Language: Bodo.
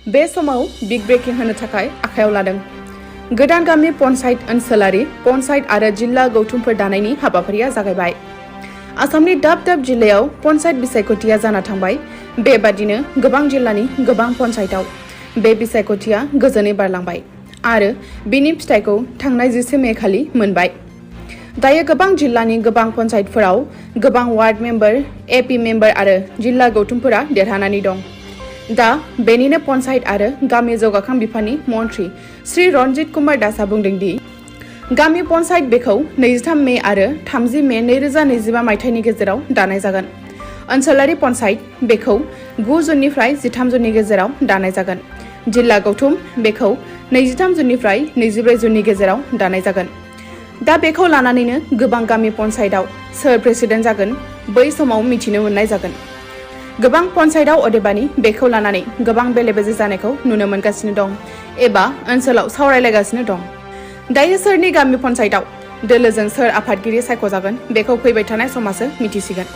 बे समाव बिग ब्रेकिं होनो थाखाय आखायाव लादों। गोदान गामि पन्सायत ओनसोलारि पन्सायत आरो जिल्ला गौथुमफोर दानायनि हाबाफारिया जागायबाय। आसामनि दाब दाब जिल्लायाव पन्सायत बिसायख'थिया जाना थांबाय। बेबादिनो गोबां जिल्लानि गोबां पन्सायतआव बे बिसायख'थिया गोजोनै बारलांबाय आरो बिनि फिथाइखौ थांनाय 10 मे खालि मोनबाय। दायो गोबां जिल्लानि गोबां पन्सायतफोराव गोबां वार्ड मेम्बार, एपि मेम्बार आरो जिल्ला गौथुमफोरा देरहानानै दं। दा बेनिनो पन्सायत आरो गामि जौगाखां बिफाननि मन्थ्रि श्री रन्जित कुमार दासआ बुंदों दि गामि पन्सायत बेखौ 23 मे आरो 30 मे 2025 मायथाइनि गेजेराव दानाय जागोन। ओनसोलारि पन्सायत बेखौ 9 जुननिफ्राय 13 जुननि गेजेराव दानाय जागोन। जिल्ला गौथुम बेखौ 23 जुननिफ्राय 24 जुननि गेजेराव दानाय जागोन। दा बेखौ लानानैनो गोबां गामि पन्सायतआव सोर प्रेसिडेन्ट जागोन बै समाव मिथिनो मोननाय जागोन। गोबां पन्सायतआव अदेबानि बेखौ लानानै गोबां बेले-बेजे जानायखौ नुनो मोनगासिनो दं एबा ओनसोलाव सावरायलायगासिनो दं। दायो सोरनि गामि पन्सायतआव दोलोजों सोर आफादगिरि सायख'जागोन बेखौ फैबाय थानाय समासो मिथिसिगोन।